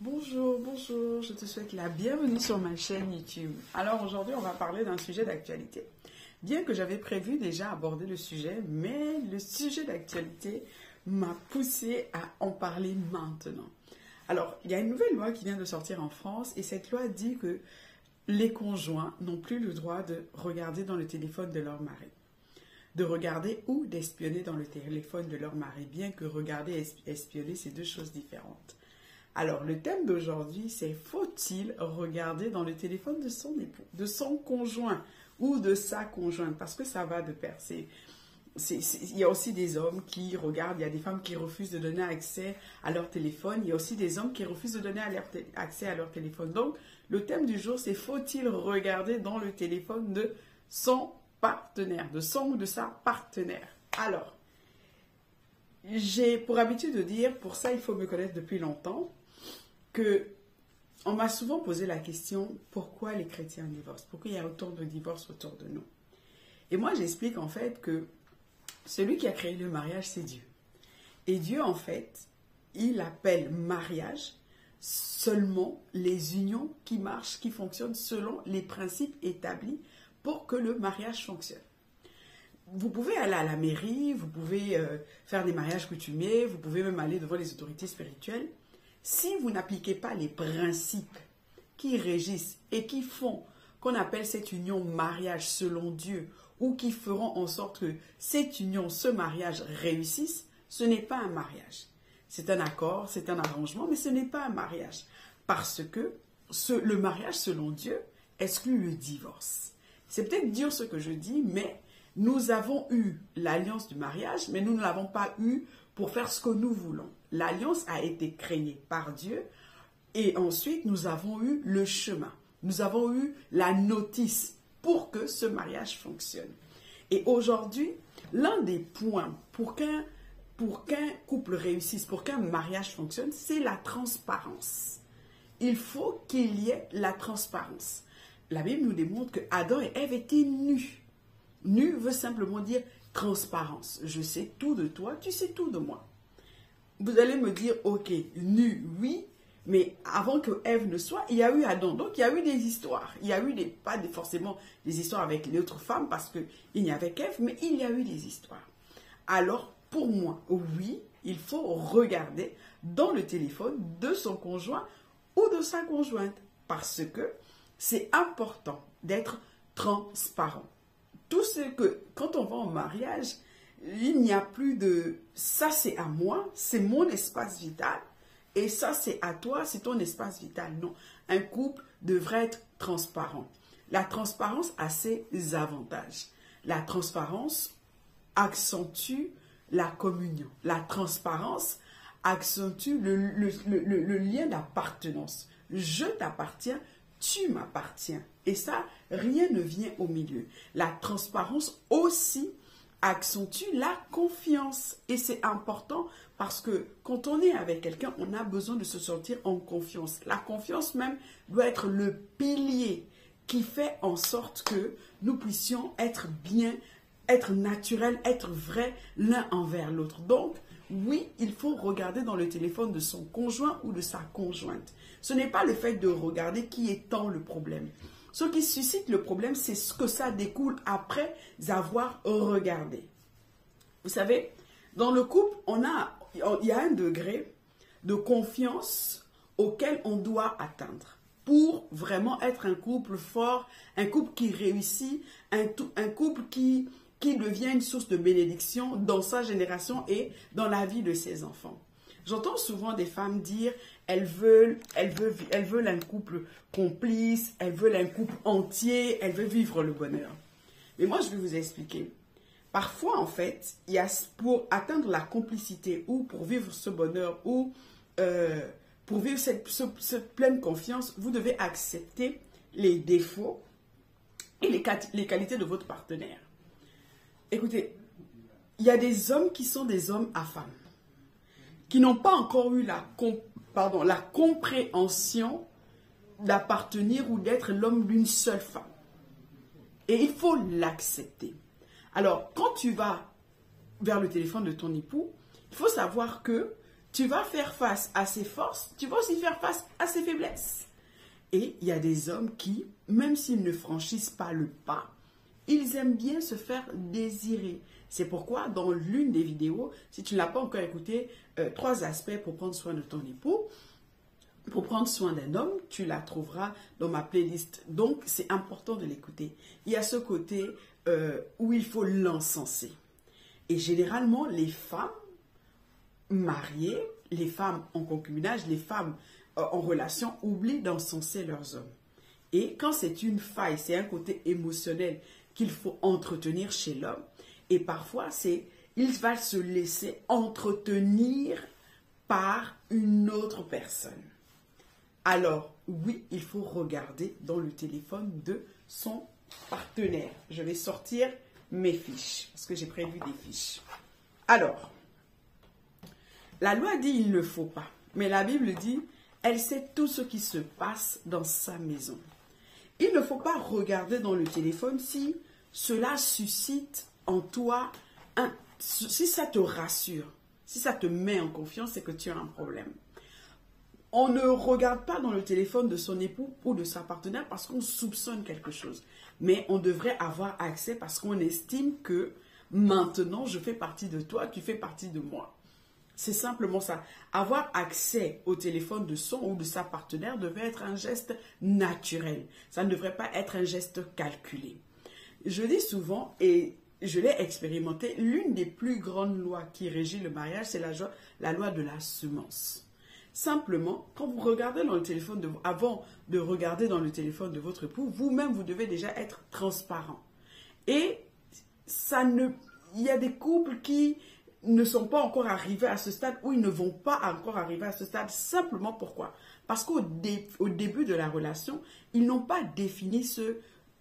Bonjour, bonjour, je te souhaite la bienvenue sur ma chaîne YouTube. Alors aujourd'hui, on va parler d'un sujet d'actualité. Bien que j'avais prévu déjà aborder le sujet, mais le sujet d'actualité m'a poussé à en parler maintenant. Alors, il y a une nouvelle loi qui vient de sortir en France et cette loi dit que les conjoints n'ont plus le droit de regarder dans le téléphone de leur mari. De regarder ou d'espionner dans le téléphone de leur mari, bien que regarder et espionner, c'est deux choses différentes. Alors, le thème d'aujourd'hui, c'est faut-il regarder dans le téléphone de son époux, de son conjoint ou de sa conjointe, parce que ça va de pair. Il y a aussi des hommes qui regardent, il y a des femmes qui refusent de donner accès à leur téléphone, il y a aussi des hommes qui refusent de donner accès à leur téléphone. Donc, le thème du jour, c'est faut-il regarder dans le téléphone de son partenaire, de son ou de sa partenaire. Alors, j'ai pour habitude de dire, pour ça, il faut me connaître depuis longtemps, on m'a souvent posé la question, pourquoi les chrétiens divorcent? Pourquoi il y a autant de divorces autour de nous? Et moi, j'explique en fait que celui qui a créé le mariage, c'est Dieu. Et Dieu, en fait, il appelle mariage seulement les unions qui marchent, qui fonctionnent selon les principes établis pour que le mariage fonctionne. Vous pouvez aller à la mairie, vous pouvez faire des mariages coutumiers, vous pouvez même aller devant les autorités spirituelles. Si vous n'appliquez pas les principes qui régissent et qui font qu'on appelle cette union mariage selon Dieu ou qui feront en sorte que cette union, ce mariage réussisse, ce n'est pas un mariage. C'est un accord, c'est un arrangement, mais ce n'est pas un mariage. Parce que le mariage selon Dieu exclut le divorce. C'est peut-être dur ce que je dis, mais nous avons eu l'alliance du mariage, mais nous ne l'avons pas eu pour faire ce que nous voulons. L'alliance a été créée par Dieu et ensuite nous avons eu le chemin. Nous avons eu la notice pour que ce mariage fonctionne. Et aujourd'hui, l'un des points pour qu'un couple réussisse, pour qu'un mariage fonctionne, c'est la transparence. Il faut qu'il y ait la transparence. La Bible nous démontre que Adam et Ève étaient nus. Nu veut simplement dire transparence. Je sais tout de toi, tu sais tout de moi. Vous allez me dire, ok, nu, oui, mais avant que Ève ne soit, il y a eu Adam. Donc, il y a eu des histoires. Il y a eu pas forcément des histoires avec les autres femmes parce qu'il n'y avait qu'Ève, mais il y a eu des histoires. Alors, pour moi, oui, il faut regarder dans le téléphone de son conjoint ou de sa conjointe parce que c'est important d'être transparent. Tout ce que, quand on va en mariage, il n'y a plus de « ça c'est à moi, c'est mon espace vital » et « ça c'est à toi, c'est ton espace vital ». Non, un couple devrait être transparent. La transparence a ses avantages. La transparence accentue la communion. La transparence accentue le lien d'appartenance. Je t'appartiens, tu m'appartiens. Et ça, rien ne vient au milieu. La transparence aussi accentue la confiance. Et c'est important parce que quand on est avec quelqu'un, on a besoin de se sentir en confiance. La confiance même doit être le pilier qui fait en sorte que nous puissions être bien, être naturels, être vrais l'un envers l'autre. Donc, oui, il faut regarder dans le téléphone de son conjoint ou de sa conjointe. Ce n'est pas le fait de regarder qui étend le problème. Ce qui suscite le problème, c'est ce que ça découle après avoir regardé. Vous savez, dans le couple, il y a un degré de confiance auquel on doit atteindre pour vraiment être un couple fort, un couple qui réussit, un couple qui devient une source de bénédiction dans sa génération et dans la vie de ses enfants. J'entends souvent des femmes dire elles veulent un couple complice, elles veulent un couple entier, elles veulent vivre le bonheur. Mais moi, je vais vous expliquer. Parfois, en fait, pour atteindre la complicité ou pour vivre ce bonheur ou pour vivre cette pleine confiance, vous devez accepter les défauts et les qualités de votre partenaire. Écoutez, il y a des hommes qui sont des hommes à femmes, qui n'ont pas encore eu la compréhension d'appartenir ou d'être l'homme d'une seule femme. Et il faut l'accepter. Alors, quand tu vas vers le téléphone de ton époux, il faut savoir que tu vas faire face à ses forces, tu vas aussi faire face à ses faiblesses. Et il y a des hommes qui, même s'ils ne franchissent pas le pas, ils aiment bien se faire désirer. C'est pourquoi dans l'une des vidéos, si tu ne l'as pas encore écouté, 3 aspects pour prendre soin de ton époux, pour prendre soin d'un homme, tu la trouveras dans ma playlist. Donc, c'est important de l'écouter. Il y a ce côté où il faut l'encenser. Et généralement, les femmes mariées, les femmes en concubinage, les femmes en relation oublient d'encenser leurs hommes. Et quand c'est une faille, c'est un côté émotionnel qu'il faut entretenir chez l'homme. Et parfois, il va se laisser entretenir par une autre personne. Alors, oui, il faut regarder dans le téléphone de son partenaire. Je vais sortir mes fiches, parce que j'ai prévu des fiches. Alors, la loi dit il ne faut pas, mais la Bible dit, elle sait tout ce qui se passe dans sa maison. Il ne faut pas regarder dans le téléphone si cela suscite en toi, si ça te rassure, si ça te met en confiance, c'est que tu as un problème. On ne regarde pas dans le téléphone de son époux ou de sa partenaire parce qu'on soupçonne quelque chose. Mais on devrait avoir accès parce qu'on estime que maintenant je fais partie de toi, tu fais partie de moi. C'est simplement ça. Avoir accès au téléphone de son ou de sa partenaire devrait être un geste naturel. Ça ne devrait pas être un geste calculé. Je dis souvent, et je l'ai expérimenté, l'une des plus grandes lois qui régit le mariage, c'est la loi de la semence. Simplement, quand vous regardez dans le téléphone, avant de regarder dans le téléphone de votre époux, vous-même, vous devez déjà être transparent. Et il y a des couples qui ne sont pas encore arrivés à ce stade ou ils ne vont pas encore arriver à ce stade. Simplement pourquoi? Parce qu'au début de la relation, ils n'ont pas défini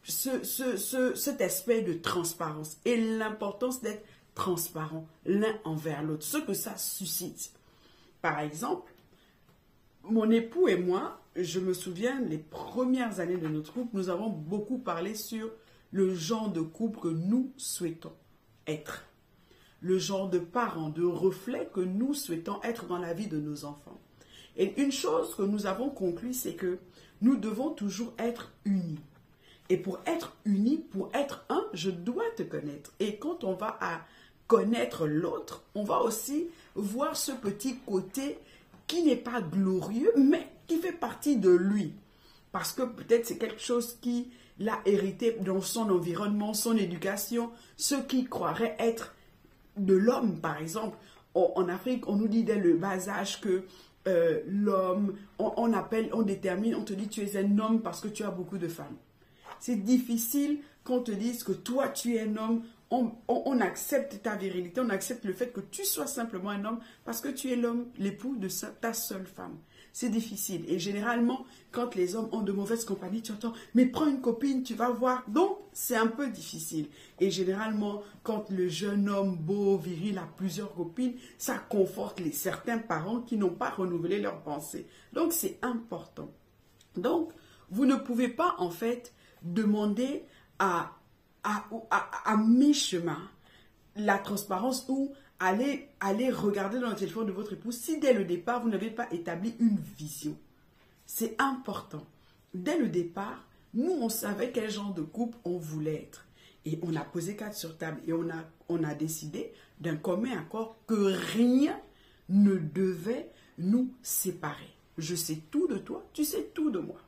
cet aspect de transparence et l'importance d'être transparent l'un envers l'autre, ce que ça suscite. Par exemple, mon époux et moi, je me souviens, les premières années de notre couple, nous avons beaucoup parlé sur le genre de couple que nous souhaitons être. Le genre de parents, de reflets que nous souhaitons être dans la vie de nos enfants. Et une chose que nous avons conclue, c'est que nous devons toujours être unis. Et pour être unis, pour être un, je dois te connaître. Et quand on va à connaître l'autre, on va aussi voir ce petit côté qui n'est pas glorieux, mais qui fait partie de lui. Parce que peut-être c'est quelque chose qu'il a hérité dans son environnement, son éducation, ce qu'il croirait être de l'homme, par exemple. En Afrique, on nous dit dès le bas âge que l'homme, on détermine, on te dit tu es un homme parce que tu as beaucoup de femmes. C'est difficile qu'on te dise que toi tu es un homme. On accepte ta virilité, on accepte le fait que tu sois simplement un homme parce que tu es l'homme, l'époux de ta seule femme. C'est difficile. Et généralement, quand les hommes ont de mauvaises compagnies, tu entends, mais prends une copine, tu vas voir. Donc, c'est un peu difficile. Et généralement, quand le jeune homme beau, viril a plusieurs copines, ça conforte certains parents qui n'ont pas renouvelé leurs pensées. Donc, c'est important. Donc, vous ne pouvez pas, en fait, demander à mi-chemin la transparence ou aller regarder dans le téléphone de votre époux si dès le départ vous n'avez pas établi une vision. C'est important. Dès le départ, nous on savait quel genre de couple on voulait être et on a posé carte sur table et on a décidé d'un commun accord que rien ne devait nous séparer. Je sais tout de toi, tu sais tout de moi.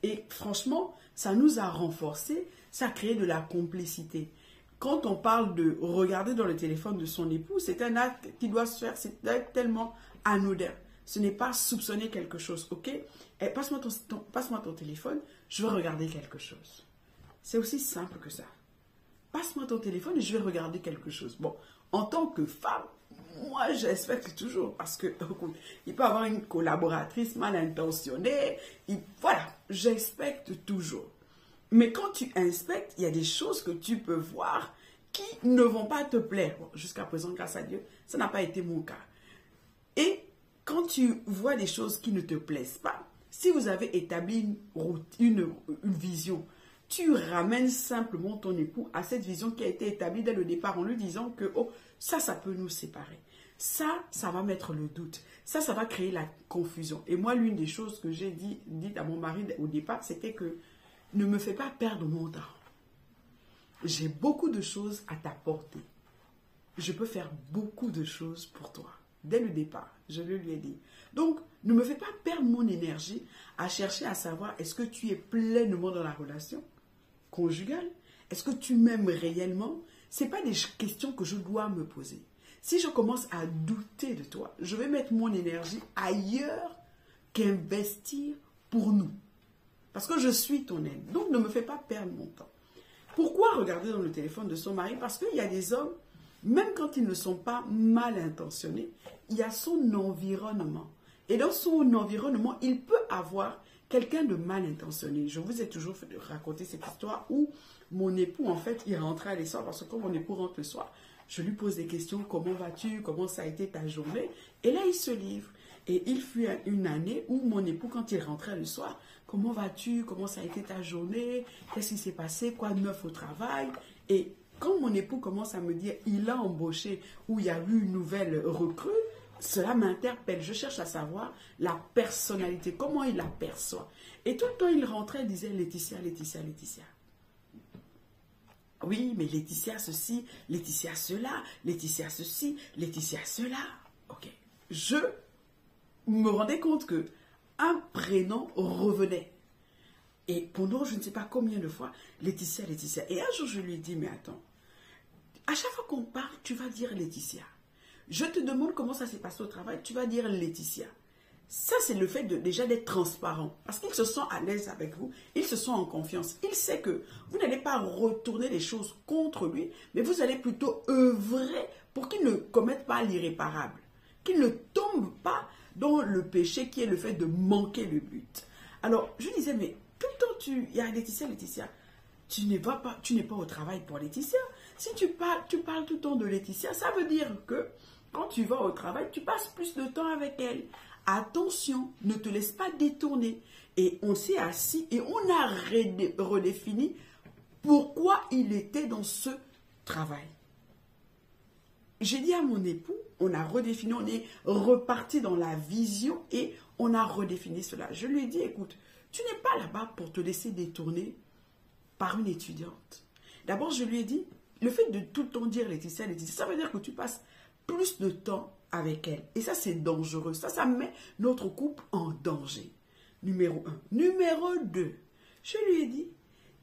Et franchement, ça nous a renforcés, ça a créé de la complicité. Quand on parle de regarder dans le téléphone de son époux, c'est un acte qui doit se faire, c'est tellement anodin. Ce n'est pas soupçonner quelque chose, ok? Passe-moi ton téléphone, je vais regarder quelque chose. C'est aussi simple que ça. Passe-moi ton téléphone et je vais regarder quelque chose. Bon, en tant que femme, moi, j'inspecte toujours parce que il peut y avoir une collaboratrice mal intentionnée. Voilà, j'inspecte toujours. Mais quand tu inspectes, il y a des choses que tu peux voir qui ne vont pas te plaire. Bon, jusqu'à présent, grâce à Dieu, ça n'a pas été mon cas. Et quand tu vois des choses qui ne te plaisent pas, si vous avez établi une vision, tu ramènes simplement ton époux à cette vision qui a été établie dès le départ en lui disant que oh, ça peut nous séparer. Ça va mettre le doute. Ça va créer la confusion. Et moi, l'une des choses que j'ai dit à mon mari au départ, c'était que ne me fais pas perdre mon temps. J'ai beaucoup de choses à t'apporter. Je peux faire beaucoup de choses pour toi. Dès le départ, je le lui ai dit. Donc, ne me fais pas perdre mon énergie à chercher à savoir est-ce que tu es pleinement dans la relation conjugale? Est-ce que tu m'aimes réellement? Ce n'est pas des questions que je dois me poser. Si je commence à douter de toi, je vais mettre mon énergie ailleurs qu'investir pour nous. Parce que je suis ton aide. Donc, ne me fais pas perdre mon temps. Pourquoi regarder dans le téléphone de son mari? Parce qu'il y a des hommes, même quand ils ne sont pas mal intentionnés, il y a son environnement. Et dans son environnement, il peut avoir quelqu'un de mal intentionné. Je vous ai toujours raconté cette histoire où mon époux, en fait, il rentrait le soir, parce que quand mon époux rentre le soir, je lui pose des questions, comment vas-tu, comment ça a été ta journée? Et là, il se livre. Et il fut une année où mon époux, quand il rentrait le soir, comment vas-tu, comment ça a été ta journée, qu'est-ce qui s'est passé, quoi de neuf au travail? Et quand mon époux commence à me dire, il a embauché ou il y a eu une nouvelle recrue, cela m'interpelle. Je cherche à savoir la personnalité, comment il la perçoit. Et tout le temps, il rentrait, il disait, Laetitia, Laetitia, Laetitia. Oui, mais Laetitia ceci, Laetitia cela, Laetitia ceci, Laetitia cela. Ok. Je me rendais compte que un prénom revenait. Et pendant je ne sais pas combien de fois, Laetitia, Laetitia. Et un jour, je lui ai dit, mais attends, à chaque fois qu'on parle, tu vas dire Laetitia. Je te demande comment ça s'est passé au travail, tu vas dire Laetitia. Ça, c'est le fait déjà d'être transparent. Parce qu'il se sent à l'aise avec vous, il se sent en confiance. Il sait que vous n'allez pas retourner les choses contre lui, mais vous allez plutôt œuvrer pour qu'il ne commette pas l'irréparable. Qu'il ne tombe pas dans le péché qui est le fait de manquer le but. Alors, je disais, mais tout le temps, il y a Laetitia, Laetitia. Tu n'es pas au travail pour Laetitia. Si tu parles tout le temps de Laetitia, ça veut dire que quand tu vas au travail, tu passes plus de temps avec elle. Attention, ne te laisse pas détourner. Et on s'est assis et on a redéfini pourquoi il était dans ce travail. J'ai dit à mon époux, on a redéfini, on est reparti dans la vision et on a redéfini cela. Je lui ai dit, écoute, tu n'es pas là-bas pour te laisser détourner par une étudiante. D'abord, je lui ai dit, le fait de tout le temps dire Laetitia, Laetitia, ça veut dire que tu passes plus de temps avec elle. Et ça, c'est dangereux. Ça met notre couple en danger. Numéro 1. Numéro 2, je lui ai dit,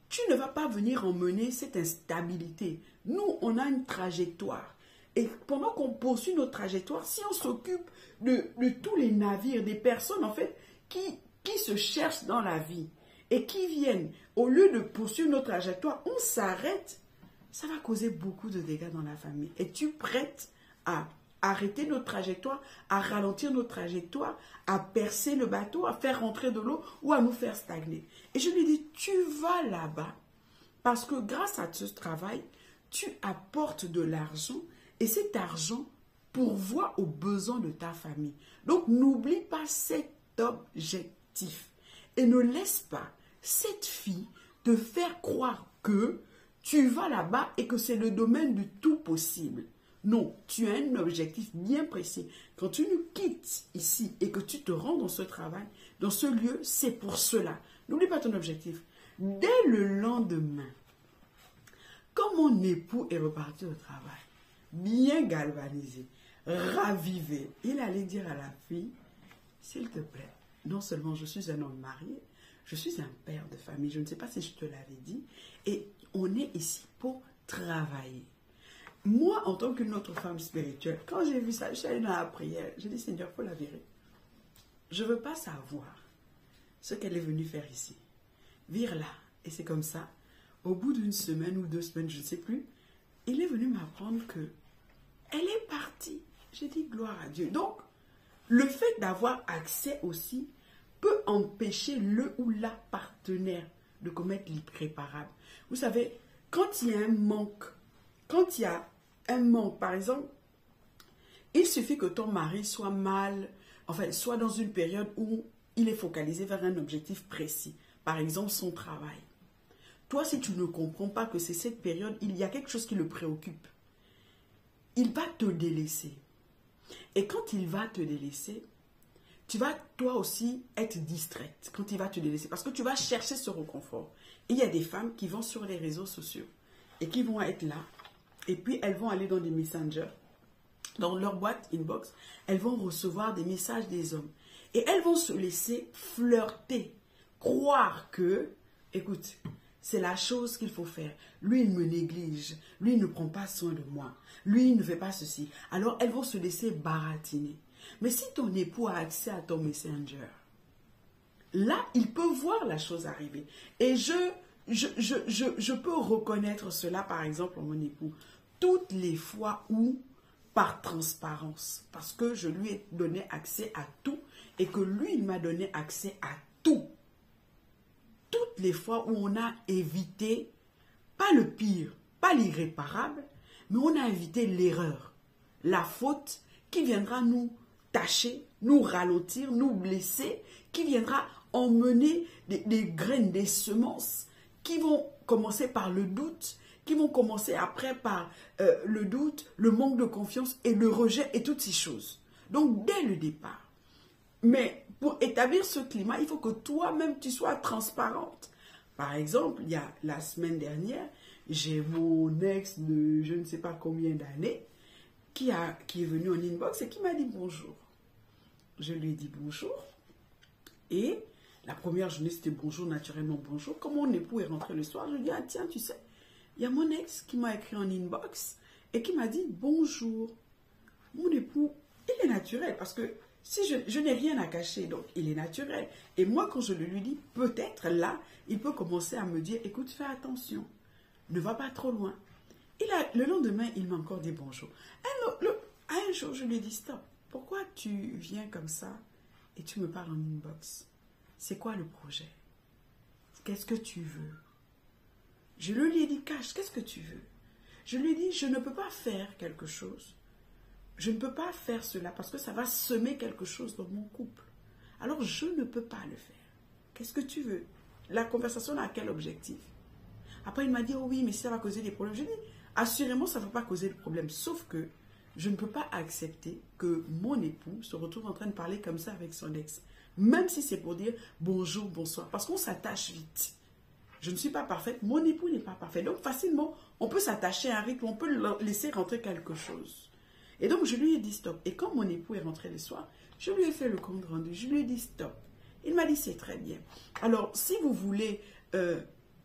tu ne vas pas venir emmener cette instabilité. Nous, on a une trajectoire. Et pendant qu'on poursuit notre trajectoire, si on s'occupe de tous les navires, des personnes, en fait, qui se cherchent dans la vie et qui viennent, au lieu de poursuivre notre trajectoire, on s'arrête, ça va causer beaucoup de dégâts dans la famille. Es-tu prête à arrêter notre trajectoire, à ralentir notre trajectoire, à percer le bateau, à faire rentrer de l'eau ou à nous faire stagner? Et je lui dis, tu vas là-bas parce que grâce à ce travail, tu apportes de l'argent et cet argent pourvoit aux besoins de ta famille. Donc, n'oublie pas cet objectif et ne laisse pas cette fille te faire croire que tu vas là-bas et que c'est le domaine du tout possible. Non, tu as un objectif bien précis. Quand tu nous quittes ici et que tu te rends dans ce travail, dans ce lieu, c'est pour cela. N'oublie pas ton objectif. Dès le lendemain, quand mon époux est reparti au travail, bien galvanisé, ravivé, il allait dire à la fille, s'il te plaît, non seulement je suis un homme marié, je suis un père de famille, je ne sais pas si je te l'avais dit, et on est ici pour travailler. Moi, en tant qu'une autre femme spirituelle, quand j'ai vu ça, je suis allée dans la prière, j'ai dit, Seigneur, il faut la vérité. Je ne veux pas savoir ce qu'elle est venue faire ici. Vire là. Et c'est comme ça, au bout d'une semaine ou 2 semaines, je ne sais plus, il est venu m'apprendre que elle est partie. J'ai dit, gloire à Dieu. Donc, le fait d'avoir accès aussi peut empêcher le ou la partenaire de commettre l'irréparable. Vous savez, quand il y a un manque, par exemple, il suffit que ton mari soit mal, enfin, soit dans une période où il est focalisé vers un objectif précis, par exemple son travail. Toi, si tu ne comprends pas que c'est cette période, il y a quelque chose qui le préoccupe, il va te délaisser. Et quand il va te délaisser, tu vas toi aussi être distraite quand il va te délaisser parce que tu vas chercher ce réconfort. Et il y a des femmes qui vont sur les réseaux sociaux et qui vont être là et puis elles vont aller dans des messengers, dans leur boîte inbox, elles vont recevoir des messages des hommes et elles vont se laisser flirter, croire que, écoute, c'est la chose qu'il faut faire. Lui, il me néglige. Lui, il ne prend pas soin de moi. Lui, il ne fait pas ceci. Alors, elles vont se laisser baratiner. Mais si ton époux a accès à ton messenger, là, il peut voir la chose arriver. Et je peux reconnaître cela, par exemple, en mon époux. Toutes les fois où, par transparence, parce que je lui ai donné accès à tout et que lui, il m'a donné accès à tout. Toutes les fois où on a évité, pas le pire, pas l'irréparable, mais on a évité l'erreur, la faute qui viendra nous tâcher, nous ralentir, nous blesser, qui viendra emmener des graines, des semences qui vont commencer par le doute, qui vont commencer après par le doute, le manque de confiance et le rejet et toutes ces choses. Donc, dès le départ. Mais pour établir ce climat, il faut que toi-même, tu sois transparente. Par exemple, il y a la semaine dernière, j'ai mon ex de je ne sais pas combien d'années qui est venu en inbox et qui m'a dit bonjour. Je lui ai dit bonjour. Et la première journée, c'était bonjour, naturellement bonjour. Comme mon époux est rentré le soir, je lui ai dit, ah tiens, tu sais, il y a mon ex qui m'a écrit en inbox et qui m'a dit bonjour. Mon époux, il est naturel parce que si je n'ai rien à cacher, donc il est naturel. Et moi, quand je le lui dis, peut-être là, il peut commencer à me dire, écoute, fais attention, ne va pas trop loin. Le lendemain, il m'a encore dit bonjour. Un jour, je lui ai dit, stop, pourquoi tu viens comme ça et tu me parles en inbox? C'est quoi le projet? Qu'est-ce que tu veux? Je lui ai dit, cache, qu'est-ce que tu veux? Je lui ai dit, je ne peux pas faire quelque chose. Je ne peux pas faire cela parce que ça va semer quelque chose dans mon couple. Alors, je ne peux pas le faire. Qu'est-ce que tu veux? La conversation a quel objectif? Après, il m'a dit, oh oui, mais ça va causer des problèmes. Je dis, assurément, ça ne va pas causer de problème. Sauf que je ne peux pas accepter que mon époux se retrouve en train de parler comme ça avec son ex. Même si c'est pour dire bonjour, bonsoir. Parce qu'on s'attache vite. Je ne suis pas parfaite, mon époux n'est pas parfait. Donc, facilement, on peut s'attacher à un rythme, on peut laisser rentrer quelque chose. Et donc, je lui ai dit stop. Et quand mon époux est rentré le soir, je lui ai fait le compte rendu. Je lui ai dit stop. Il m'a dit c'est très bien. Alors, si vous voulez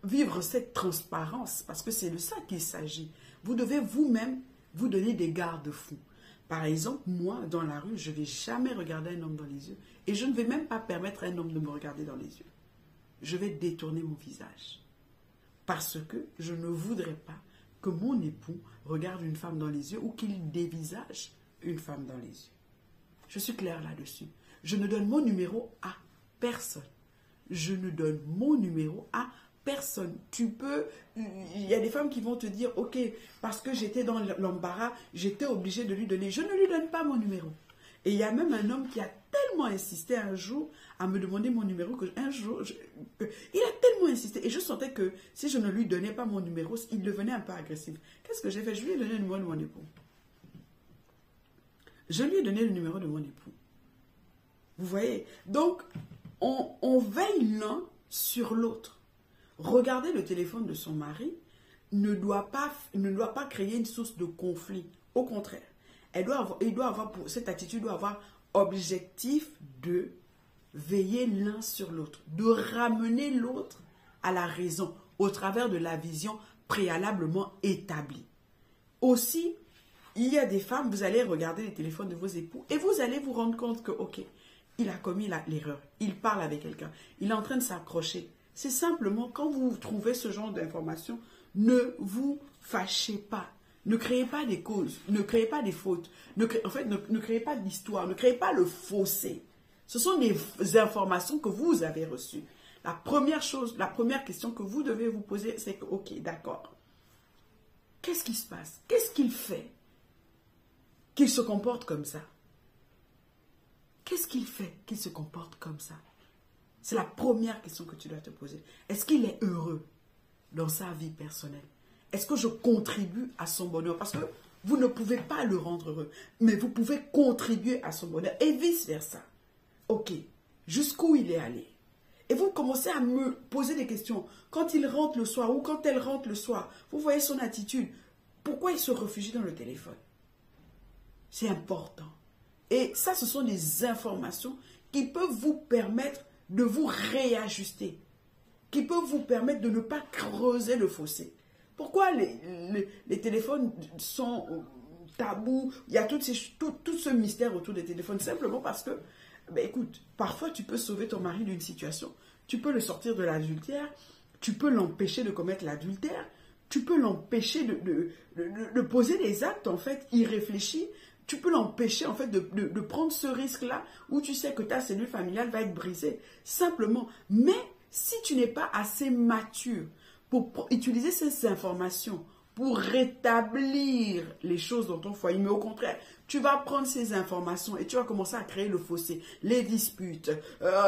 vivre cette transparence, parce que c'est de ça qu'il s'agit, vous devez vous-même vous donner des garde-fous. Par exemple, moi, dans la rue, je ne vais jamais regarder un homme dans les yeux. Et je ne vais même pas permettre à un homme de me regarder dans les yeux. Je vais détourner mon visage. Parce que je ne voudrais pas que mon époux regarde une femme dans les yeux ou qu'il dévisage une femme dans les yeux. Je suis claire là-dessus. Je ne donne mon numéro à personne. Je ne donne mon numéro à personne. Il y a des femmes qui vont te dire, ok, parce que j'étais dans l'embarras, j'étais obligée de lui donner. Je ne lui donne pas mon numéro. Et il y a même un homme qui a tellement insisté un jour à me demander mon numéro que un jour, il a tellement insisté. Et je sentais que si je ne lui donnais pas mon numéro, il devenait un peu agressif. Qu'est-ce que j'ai fait? Je lui ai donné le numéro de mon époux. Je lui ai donné le numéro de mon époux. Vous voyez? Donc, on veille l'un sur l'autre. Regarder le téléphone de son mari ne doit pas créer une source de conflit. Au contraire. Cette attitude doit avoir objectif de veiller l'un sur l'autre, de ramener l'autre à la raison au travers de la vision préalablement établie. Aussi, il y a des femmes, vous allez regarder les téléphones de vos époux et vous allez vous rendre compte que, ok, il a commis l'erreur, il parle avec quelqu'un, il est en train de s'accrocher. C'est simplement, quand vous trouvez ce genre d'informations, ne vous fâchez pas. Ne créez pas des causes, ne créez pas des fautes, ne créez pas d'histoire, ne créez pas le fossé. Ce sont des informations que vous avez reçues. La première question que vous devez vous poser, c'est que, ok, d'accord, qu'est-ce qui se passe? Qu'est-ce qu'il fait qu'il se comporte comme ça? Qu'est-ce qu'il fait qu'il se comporte comme ça? C'est la première question que tu dois te poser. Est-ce qu'il est heureux dans sa vie personnelle? Est-ce que je contribue à son bonheur? Parce que Vous ne pouvez pas le rendre heureux, mais vous pouvez contribuer à son bonheur et vice-versa. Ok, jusqu'où il est allé? Et vous commencez à me poser des questions. Quand il rentre le soir ou quand elle rentre le soir, vous voyez son attitude. Pourquoi il se réfugie dans le téléphone? C'est important. Et ça, ce sont des informations qui peuvent vous permettre de vous réajuster, qui peuvent vous permettre de ne pas creuser le fossé. Pourquoi les téléphones sont tabous? Il y a tout ce mystère autour des téléphones, simplement parce que, ben écoute, parfois tu peux sauver ton mari d'une situation, tu peux le sortir de l'adultère, tu peux l'empêcher de commettre l'adultère, tu peux l'empêcher de poser des actes en fait irréfléchis, tu peux l'empêcher en fait de prendre ce risque-là où tu sais que ta cellule familiale va être brisée, simplement. Mais si tu n'es pas assez mature pour utiliser ces informations pour rétablir les choses dans ton foyer, mais au contraire, tu vas prendre ces informations et tu vas commencer à créer le fossé, les disputes,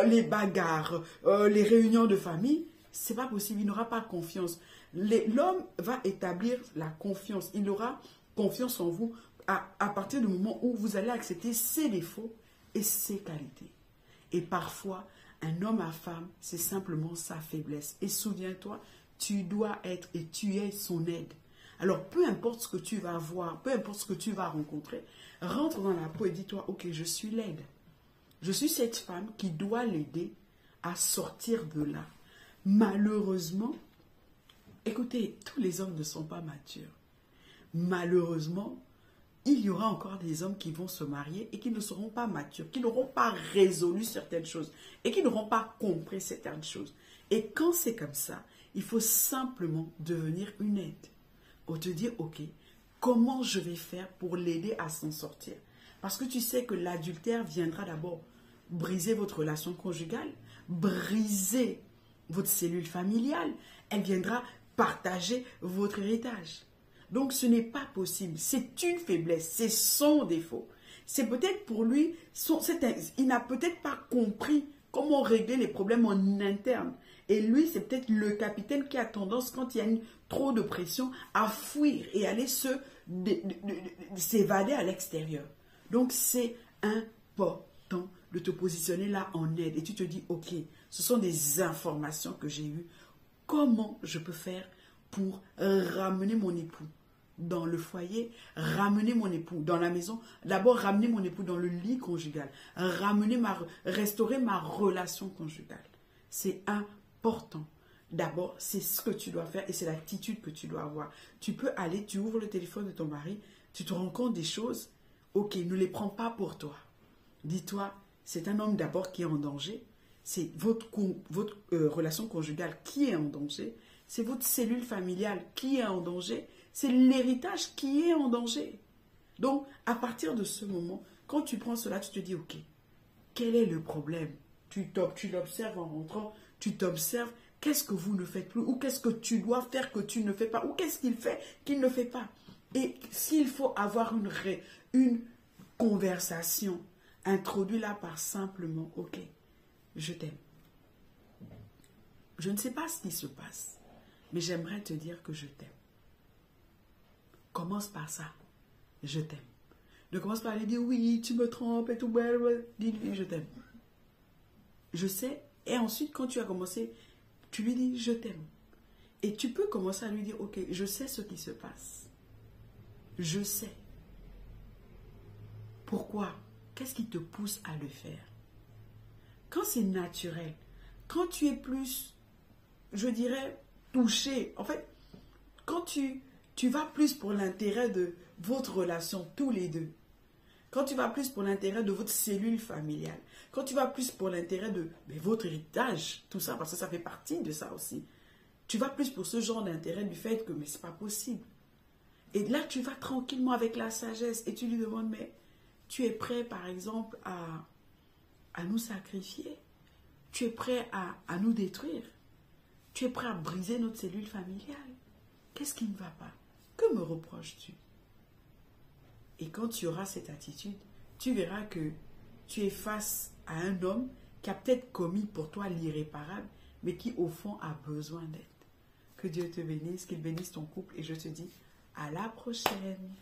les bagarres, les réunions de famille. C'est pas possible, il n'aura pas confiance. L'homme va établir la confiance, il aura confiance en vous à partir du moment où vous allez accepter ses défauts et ses qualités. Et parfois, un homme à femme, c'est simplement sa faiblesse. Et souviens-toi, tu dois être et tu es son aide. Alors, peu importe ce que tu vas voir, peu importe ce que tu vas rencontrer, rentre dans la peau et dis-toi, ok, je suis l'aide. Je suis cette femme qui doit l'aider à sortir de là. Malheureusement, écoutez, tous les hommes ne sont pas matures. Malheureusement, il y aura encore des hommes qui vont se marier et qui ne seront pas matures, qui n'auront pas résolu certaines choses et qui n'auront pas compris certaines choses. Et quand c'est comme ça, il faut simplement devenir une aide. Ou te dire, ok, comment je vais faire pour l'aider à s'en sortir? Parce que tu sais que l'adultère viendra d'abord briser votre relation conjugale, briser votre cellule familiale, elle viendra partager votre héritage. Donc, ce n'est pas possible. C'est une faiblesse. C'est son défaut. C'est peut-être pour lui, il n'a peut-être pas compris comment régler les problèmes en interne. Et lui, c'est peut-être le capitaine qui a tendance, quand il y a trop de pression, à fuir et aller s'évader à l'extérieur. Donc, c'est important de te positionner là en aide. Et tu te dis, ok, ce sont des informations que j'ai eues. Comment je peux faire pour ramener mon époux dans le foyer, ramener mon époux dans la maison, d'abord ramener mon époux dans le lit conjugal, restaurer ma relation conjugale. C'est important. D'abord, c'est ce que tu dois faire et c'est l'attitude que tu dois avoir. Tu peux aller, tu ouvres le téléphone de ton mari, tu te rends compte des choses, ok, ne les prends pas pour toi. Dis-toi, c'est un homme d'abord qui est en danger, c'est votre relation conjugale qui est en danger, c'est votre cellule familiale qui est en danger, c'est l'héritage qui est en danger. Donc, à partir de ce moment, quand tu prends cela, tu te dis, ok, quel est le problème? Tu l'observes en rentrant, tu t'observes, qu'est-ce que vous ne faites plus? Ou qu'est-ce que tu dois faire que tu ne fais pas? Ou qu'est-ce qu'il fait qu'il ne fait pas? Et s'il faut avoir une conversation, introduis-la par simplement, ok, je t'aime. Je ne sais pas ce qui se passe, mais j'aimerais te dire que je t'aime. Commence par ça. Je t'aime. Ne commence pas à lui dire oui, tu me trompes et tout. Dis-lui je t'aime. Je sais. Et ensuite, quand tu as commencé, tu lui dis je t'aime. Et tu peux commencer à lui dire ok, je sais ce qui se passe. Je sais. Pourquoi? Qu'est-ce qui te pousse à le faire? Quand c'est naturel, quand tu es plus, je dirais, touché, en fait, quand tu vas plus pour l'intérêt de votre relation, tous les deux. Quand tu vas plus pour l'intérêt de votre cellule familiale. Quand tu vas plus pour l'intérêt de votre héritage, tout ça, parce que ça fait partie de ça aussi. Tu vas plus pour ce genre d'intérêt du fait que, mais c'est pas possible. Et là, tu vas tranquillement avec la sagesse et tu lui demandes, mais tu es prêt, par exemple, à nous sacrifier? Tu es prêt à nous détruire? Tu es prêt à briser notre cellule familiale? Qu'est-ce qui ne va pas? Que me reproches-tu? Et quand tu auras cette attitude, tu verras que tu es face à un homme qui a peut-être commis pour toi l'irréparable, mais qui au fond a besoin d'aide. Que Dieu te bénisse, qu'il bénisse ton couple et je te dis à la prochaine.